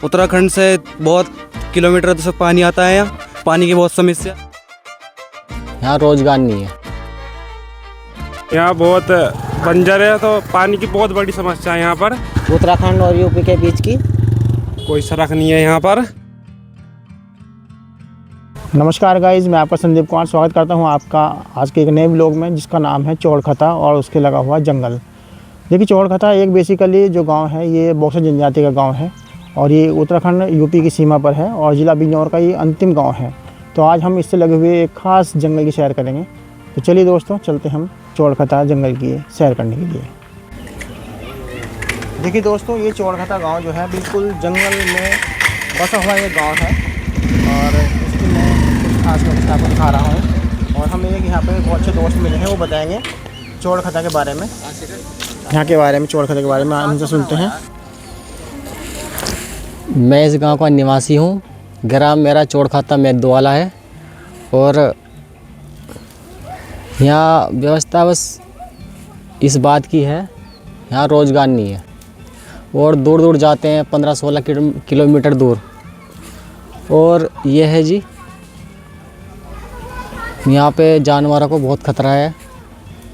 उत्तराखंड से बहुत किलोमीटर से पानी आता है। यहाँ पानी की बहुत समस्या। यहाँ रोजगार नहीं है। यहाँ बहुत बंजर है, तो पानी की बहुत बड़ी समस्या है यहाँ पर। उत्तराखंड और यूपी के बीच की कोई सड़क नहीं है यहाँ पर। नमस्कार गाइज, मैं आपका संदीप कुमार स्वागत करता हूं आपका आज के एक नए ब्लॉग में, जिसका नाम है चौड़खता और उसके लगा हुआ जंगल। देखिए, चौड़खता एक बेसिकली जो गांव है ये बॉक्सर जनजाति का गांव है और ये उत्तराखंड यूपी की सीमा पर है और ज़िला बिजनौर का ये अंतिम गांव है। तो आज हम इससे लगे हुए एक ख़ास जंगल की सैर करेंगे। तो चलिए दोस्तों, चलते हम चौड़खता जंगल की सैर करने के लिए। देखिए दोस्तों, ये चौड़खता गाँव जो है बिल्कुल जंगल में बसा हुआ ये गाँव है और इसकी मैं कुछ खास बातें आपको दिखा रहा हूँ। और हमें एक यहाँ पे बहुत अच्छे दोस्त मिले हैं, वो बताएंगे चौड़खता के बारे में, यहाँ के बारे में, चौड़खता के बारे में हमसे सुनते हैं। मैं इस गांव का निवासी हूँ। ग्राम मेरा चौड़खता मैदवाला है और यहाँ व्यवस्था बस इस बात की है, यहाँ रोज़गार नहीं है और दूर दूर जाते हैं 15-16 किलोमीटर दूर। और ये है जी, यहाँ पे जानवरों को बहुत खतरा है।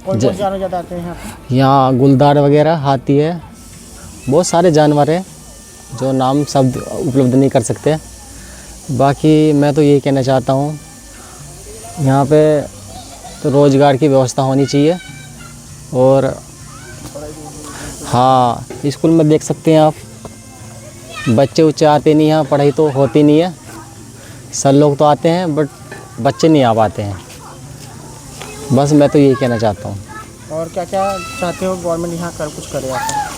कौन कौन जानवर ज़्यादा आते हैं यहाँ पे? यहाँ गुलदार वगैरह, हाथी है, बहुत सारे जानवर हैं जो नाम शब्द उपलब्ध नहीं कर सकते। बाकी मैं तो यही कहना चाहता हूँ, यहाँ पे तो रोज़गार की व्यवस्था होनी चाहिए। और हाँ, स्कूल में देख सकते हैं आप, बच्चे उच्चे आते नहीं, यहाँ पढ़ाई तो होती नहीं है। सर लोग तो आते हैं बट बच्चे नहीं आ पाते हैं। बस मैं तो यही कहना चाहता हूँ। और क्या क्या चाहते हो गवर्नमेंट यहाँ कर कुछ करे?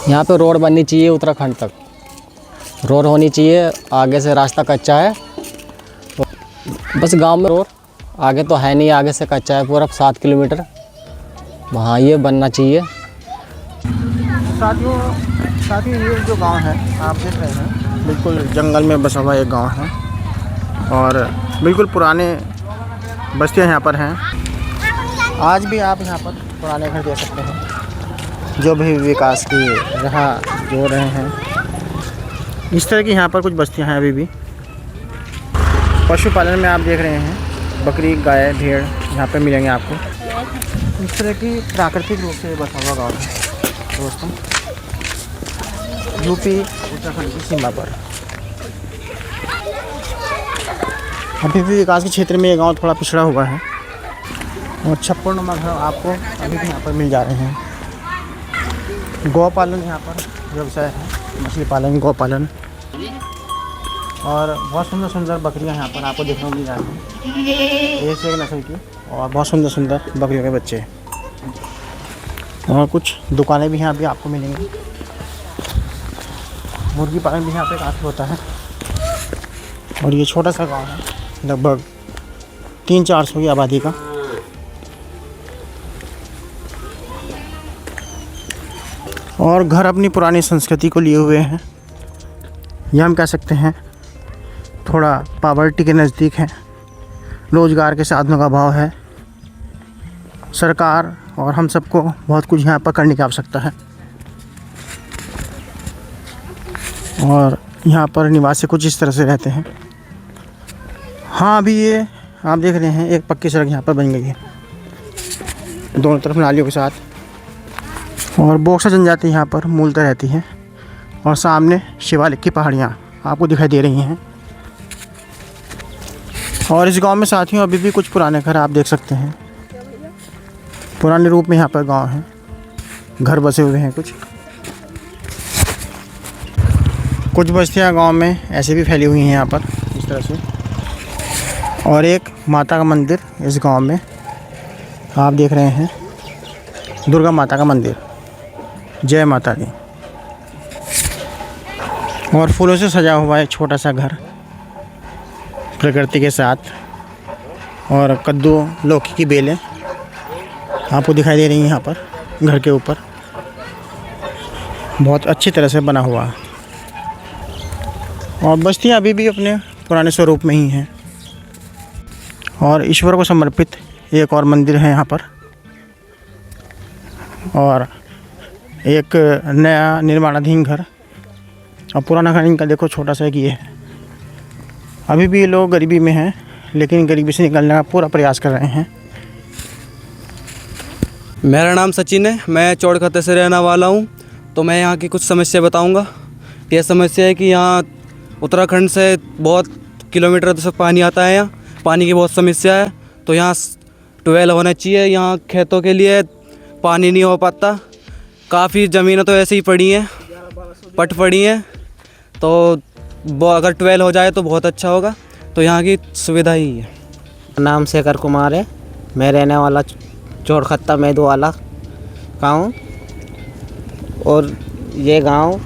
यहाँ पे रोड बननी चाहिए, उत्तराखंड तक रोड होनी चाहिए। आगे से रास्ता कच्चा है, बस गांव में रोड आगे तो है नहीं, आगे से कच्चा है पूरा 7 किलोमीटर, वहाँ ये बनना चाहिए। साथियों ये जो गांव है आप देख रहे हैं, बिल्कुल जंगल में बसा हुआ एक गांव है और बिल्कुल पुराने बस्तियां यहाँ पर हैं। आज भी आप यहाँ पर पुराने घर देख सकते हैं, जो भी विकास की राह जो रहे हैं। इस तरह की यहाँ पर कुछ बस्तियाँ हैं अभी भी। पशुपालन में आप देख रहे हैं, बकरी, गाय, भेड़ यहाँ पे मिलेंगे आपको। इस तरह की प्राकृतिक रूप से बसा हुआ गाँव है दोस्तों, यूपी उत्तराखंड की सीमा पर। अभी भी विकास के क्षेत्र में ये गांव थोड़ा पिछड़ा हुआ है और छप्परनुमा घर आपको अभी भी यहाँ पर मिल जा रहे हैं। गौ पालन यहाँ पर व्यवसाय है, मछली पालन, गौ पालन, और बहुत सुंदर सुंदर बकरियाँ यहाँ पर आपको देखने को मिल जा रही हैं, एक से एक नस्ल की, और बहुत सुंदर सुंदर बकरियों के बच्चे। और कुछ दुकानें भी यहाँ भी आपको मिलेंगी। मुर्गी पालन भी यहाँ पे काफ़ी होता है। और ये छोटा सा गांव है, लगभग 300-400 की आबादी का। और घर अपनी पुरानी संस्कृति को लिए हुए हैं। यह हम कह सकते हैं थोड़ा पॉवर्टी के नज़दीक है। रोज़गार के साधनों का अभाव है। सरकार और हम सबको बहुत कुछ यहाँ पर करने की आवश्यकता है। और यहाँ पर निवासी कुछ इस तरह से रहते हैं। हाँ, अभी ये आप देख रहे हैं, एक पक्की सड़क यहाँ पर बन गई है दोनों तरफ नालियों के साथ। और बॉक्सर जनजाति यहाँ पर मूलतः रहती है। और सामने शिवालिक की पहाड़ियाँ आपको दिखाई दे रही हैं। और इस गांव में साथियों अभी भी कुछ पुराने घर आप देख सकते हैं। पुराने रूप में यहाँ पर गांव है, घर बसे हुए हैं। कुछ बस्तियाँ गांव में ऐसे भी फैली हुई हैं यहाँ पर इस तरह से। और एक माता का मंदिर इस गांव में आप देख रहे हैं, दुर्गा माता का मंदिर, जय माता दी। और फूलों से सजा हुआ है छोटा सा घर प्रकृति के साथ। और कद्दू, लौकी की बेलें आपको दिखाई दे रही हैं यहाँ पर घर के ऊपर, बहुत अच्छी तरह से बना हुआ। और बस्तियाँ अभी भी अपने पुराने स्वरूप में ही हैं। और ईश्वर को समर्पित एक और मंदिर है यहाँ पर। और एक नया निर्माणाधीन घर और पुराना घर इनका देखो छोटा सा एक ये है। अभी भी ये लोग गरीबी में हैं, लेकिन गरीबी से निकलने का पूरा प्रयास कर रहे हैं। मेरा नाम सचिन है, मैं चौड़खते से रहने वाला हूँ। तो मैं यहाँ की कुछ समस्या बताऊँगा। यह समस्या है कि यहाँ उत्तराखंड से बहुत किलोमीटर से पानी आता है। यहाँ पानी की बहुत समस्या है। तो यहाँ ट्यूबवेल होना चाहिए। यहाँ खेतों के लिए पानी नहीं हो पाता। काफ़ी ज़मीनें तो ऐसे ही पड़ी हैं, पट पड़ी हैं। तो वो अगर ट्यूबवेल हो जाए तो बहुत अच्छा होगा। तो यहाँ की सुविधा ही है। नाम शेखर कुमार है। मैं रहने वाला चौड़खत्ता मेदवाला गाँव, और ये गांव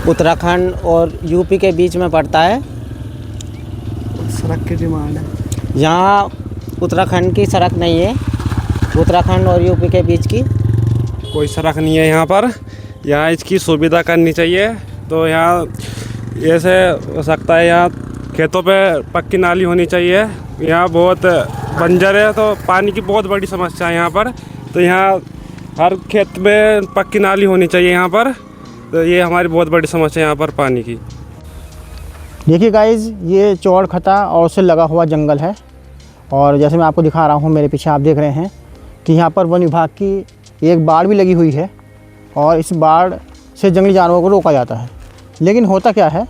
उत्तराखंड और यूपी के बीच में पड़ता है। सड़क की डिमांड है। यहाँ उत्तराखंड की सड़क नहीं है, उत्तराखंड और यूपी के बीच की कोई सड़क नहीं है यहाँ पर। यहाँ इसकी सुविधा करनी चाहिए। तो यहाँ ऐसे हो सकता है, यहाँ खेतों पे पक्की नाली होनी चाहिए। यहाँ बहुत बंजर है, तो पानी की बहुत बड़ी समस्या है यहाँ पर। तो यहाँ हर खेत में पक्की नाली होनी चाहिए यहाँ पर। तो ये हमारी बहुत बड़ी समस्या है यहाँ पर पानी की। देखिए गाइज, ये चौड़खता और उससे लगा हुआ जंगल है। और जैसे मैं आपको दिखा रहा हूँ, मेरे पीछे आप देख रहे हैं कि यहाँ पर वन विभाग की एक बाड़ भी लगी हुई है। और इस बाड़ से जंगली जानवरों को रोका जाता है। लेकिन होता क्या है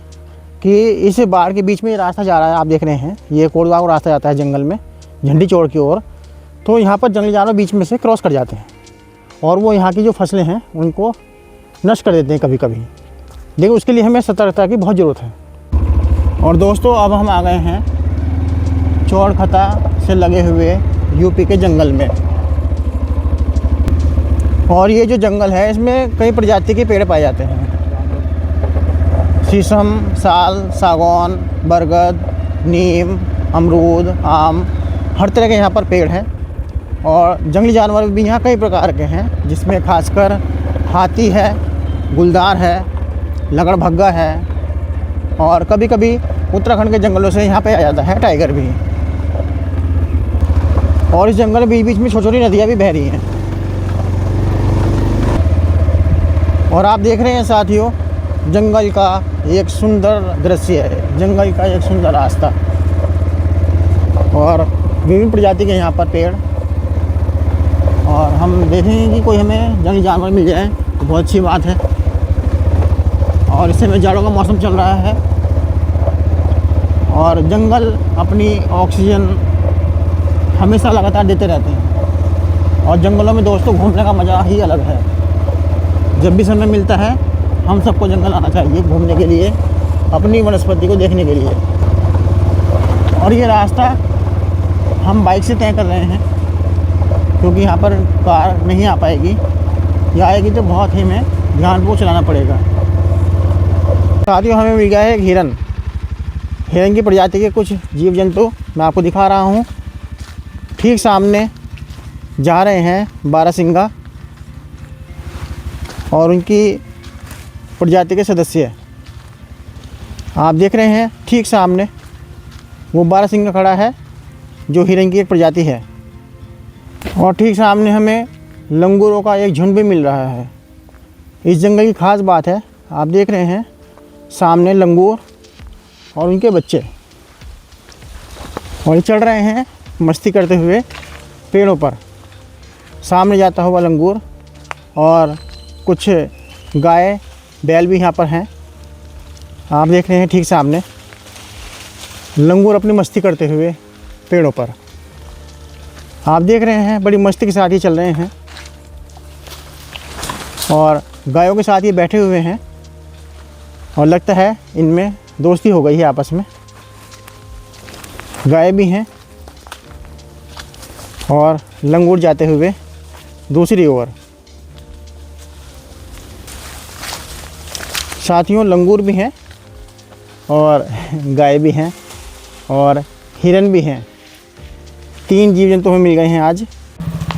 कि इस बाड़ के बीच में ये रास्ता जा रहा है, आप देख रहे हैं, ये कोटवा को रास्ता जाता है जंगल में, झंडी चौड़ की ओर। तो यहाँ पर जंगली जानवर बीच में से क्रॉस कर जाते हैं और वो यहाँ की जो फसलें हैं उनको नष्ट कर देते हैं कभी कभी। लेकिन उसके लिए हमें सतर्कता की बहुत ज़रूरत है। और दोस्तों, अब हम आ गए हैं चौड़खता से लगे हुए यूपी के जंगल में। और ये जो जंगल है, इसमें कई प्रजाति के पेड़ पाए जाते हैं। शीशम, साल, सागौन, बरगद, नीम, अमरूद, आम, हर तरह के यहाँ पर पेड़ हैं। और जंगली जानवर भी यहाँ कई प्रकार के हैं, जिसमें खासकर हाथी है, गुलदार है, लकड़भग्गा है, और कभी कभी उत्तराखंड के जंगलों से यहाँ पे आ जाता है टाइगर भी। और इस जंगल में बीच बीच में छोटी छोटी नदियाँ भी बह रही हैं। और आप देख रहे हैं साथियों, जंगल का एक सुंदर दृश्य है, जंगल का एक सुंदर रास्ता और विभिन्न प्रजाति के यहाँ पर पेड़। और हम देखेंगे कि कोई हमें जंगली जानवर मिल जाए तो बहुत अच्छी बात है। और इस समय जाड़ों का मौसम चल रहा है और जंगल अपनी ऑक्सीजन हमेशा लगातार देते रहते हैं। और जंगलों में दोस्तों घूमने का मज़ा ही अलग है। जब भी समय मिलता है हम सबको जंगल आना चाहिए घूमने के लिए, अपनी वनस्पति को देखने के लिए। और ये रास्ता हम बाइक से तय कर रहे हैं, क्योंकि यहाँ पर कार नहीं आ पाएगी, या आएगी तो बहुत ही हमें ध्यानपूर्वक चलाना पड़ेगा। साथियों, हमें मिल गया है एक हिरन। हिरन की प्रजाति के कुछ जीव जंतु मैं आपको दिखा रहा हूँ। ठीक सामने जा रहे हैं बारहसिंगा और उनकी प्रजाति के सदस्य। आप देख रहे हैं ठीक सामने वो बारहसिंगा खड़ा है, जो हिरन की एक प्रजाति है। और ठीक सामने हमें लंगूरों का एक झुंड भी मिल रहा है। इस जंगल की खास बात है, आप देख रहे हैं सामने लंगूर और उनके बच्चे, और ये चढ़ रहे हैं मस्ती करते हुए पेड़ों पर। सामने जाता हुआ लंगूर और कुछ गाय बैल भी यहाँ पर हैं। आप देख रहे हैं ठीक सामने लंगूर अपनी मस्ती करते हुए पेड़ों पर। आप देख रहे हैं बड़ी मस्ती के साथ ही चल रहे हैं और गायों के साथ ये बैठे हुए हैं और लगता है इनमें दोस्ती हो गई है आपस में। गाय भी हैं और लंगूर जाते हुए दूसरी ओर। साथियों, लंगूर भी हैं और गाय भी हैं और हिरन भी हैं। 3 जीव जंतु हमें मिल गए हैं आज।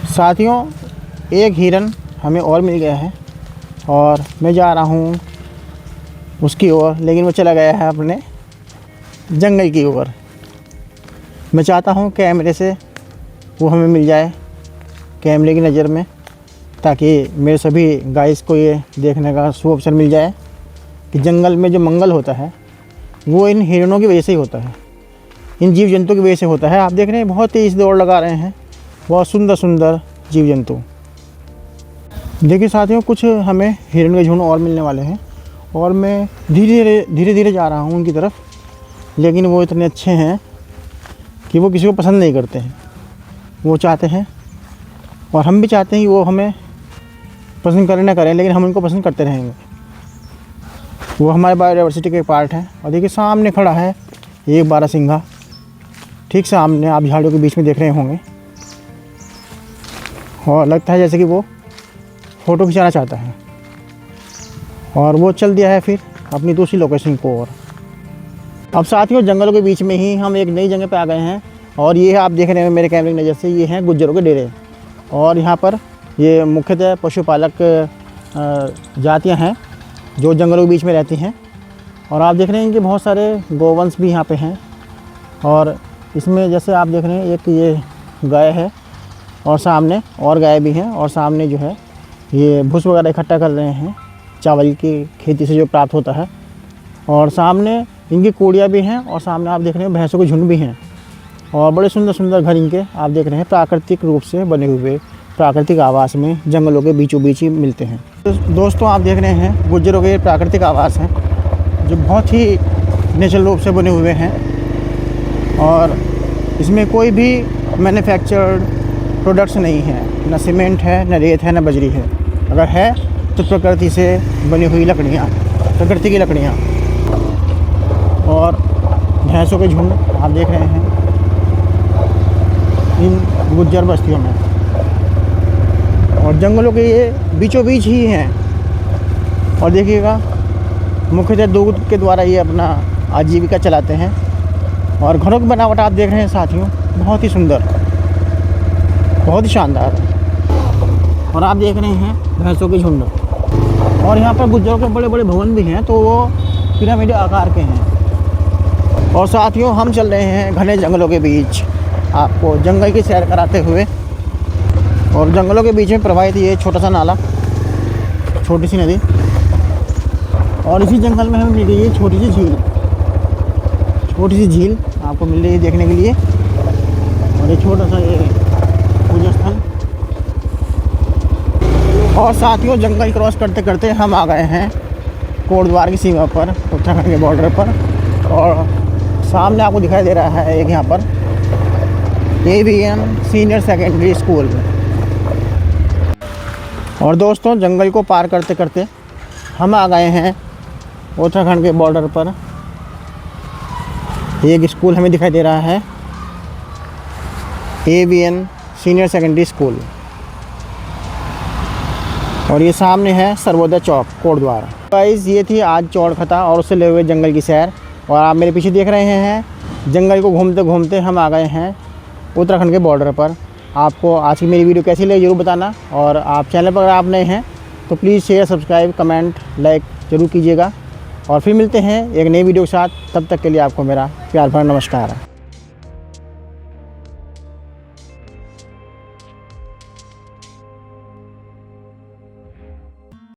साथियों, एक हिरन हमें और मिल गया है और मैं जा रहा हूँ उसकी ओर, लेकिन वो चला गया है अपने जंगल की ओर। मैं चाहता हूँ कैमरे से वो हमें मिल जाए, कैमरे की नज़र में, ताकि मेरे सभी गाइस को ये देखने का शुभ अवसर मिल जाए कि जंगल में जो मंगल होता है वो इन हिरणों की वजह से ही होता है, इन जीव जंतु की वजह से होता है। आप देख रहे हैं बहुत तेज़ दौड़ लगा रहे हैं, बहुत सुंदर सुंदर जीव जंतु। देखिए साथियों, कुछ हमें हिरण के झुंड और मिलने वाले हैं और मैं धीरे धीरे जा रहा हूँ उनकी तरफ, लेकिन वो इतने अच्छे हैं कि वो किसी को पसंद नहीं करते हैं। वो चाहते हैं और हम भी चाहते हैं कि वो हमें पसंद करें ना करें, लेकिन हम उनको पसंद करते रहेंगे। वो हमारे बायोडाइवर्सिटी के पार्ट है। और देखिए सामने खड़ा है एक बारहसिंघा, ठीक सामने आप झाड़ियों के बीच में देख रहे होंगे, और लगता है जैसे कि वो फ़ोटो खिंचाना चाहता है। और वो चल दिया है फिर अपनी दूसरी लोकेशन को। और अब साथियों, जंगलों के बीच में ही हम एक नई जगह पे आ गए हैं, और ये आप देख रहे हैं मेरे कैमरे की नज़र से, ये हैं गुज्जरों के डेरे। और यहाँ पर ये मुख्यतः पशुपालक जातियाँ हैं जो जंगलों के बीच में रहती हैं। और आप देख रहे हैं कि बहुत सारे गोवंश भी यहाँ पे हैं। और इसमें जैसे आप देख रहे हैं एक ये गाय है और सामने और गाय भी हैं, और सामने जो है ये भूस वगैरह इकट्ठा कर रहे हैं चावल की खेती से जो प्राप्त होता है। और सामने इनकी कोड़ियाँ भी हैं, और सामने आप देख रहे हैं भैंसों के झुंड भी हैं। और बड़े सुंदर सुंदर घर इनके आप देख रहे हैं प्राकृतिक रूप से बने हुए प्राकृतिक आवास में जंगलों के बीचों बीच ही मिलते हैं। तो दोस्तों आप देख रहे हैं गुज्जरों के प्राकृतिक आवास हैं जो बहुत ही नेचुरल रूप से बने हुए हैं, और इसमें कोई भी मैन्युफैक्चर्ड प्रोडक्ट्स नहीं है, न सीमेंट है, न रेत है, न बजरी है। अगर है तो प्रकृति से बनी हुई लकड़ियाँ, प्रकृति की लकड़ियाँ। और भैंसों के झुंड आप देख रहे हैं इन गुज्जर बस्तियों में, और जंगलों के ये बीचों बीच ही हैं। और देखिएगा मुख्यतः दूध के द्वारा ये अपना आजीविका चलाते हैं। और घरों की बनावट आप देख रहे हैं साथियों, बहुत ही सुंदर, बहुत ही शानदार। और आप देख रहे हैं भैंसों के झुंड। और यहाँ पर गुज्जरों के बड़े बड़े भवन भी हैं, तो वो पिरामिड आकार के हैं। और साथियों हम चल रहे हैं घने जंगलों के बीच, आपको जंगल की सैर कराते हुए। और जंगलों के बीच में प्रवाहित ये छोटा सा नाला, छोटी सी नदी, और इसी जंगल में हमें मिल गई ये छोटी सी झील आपको मिल रही है देखने के लिए। और ये छोटा सा ये पूजा स्थल। और साथियों जंगल क्रॉस करते करते हम आ गए हैं कोटद्वार की सीमा पर, उत्तराखंड के बॉर्डर पर। और सामने आपको दिखाई दे रहा है एक यहाँ पर AVN सीनियर सेकेंडरी स्कूल। और दोस्तों जंगल को पार करते करते हम आ गए हैं उत्तराखंड के बॉर्डर पर। एक स्कूल हमें दिखाई दे रहा है AVN सीनियर सेकेंडरी स्कूल, और ये सामने है सर्वोदय चौक कोटद्वार। गाइस ये थी आज चौड़खता और उससे ले हुए जंगल की सैर। और आप मेरे पीछे देख रहे हैं जंगल को घूमते घूमते हम आ गए हैं उत्तराखंड के बॉर्डर पर। आपको आज की मेरी वीडियो कैसी लगी ज़रूर बताना, और आप चैनल पर अगर आप नए हैं तो please share, subscribe, comment, like ज़रूर कीजिएगा। और फिर मिलते हैं एक नई वीडियो के साथ, तब तक के लिए आपको मेरा प्यार भरा नमस्कार।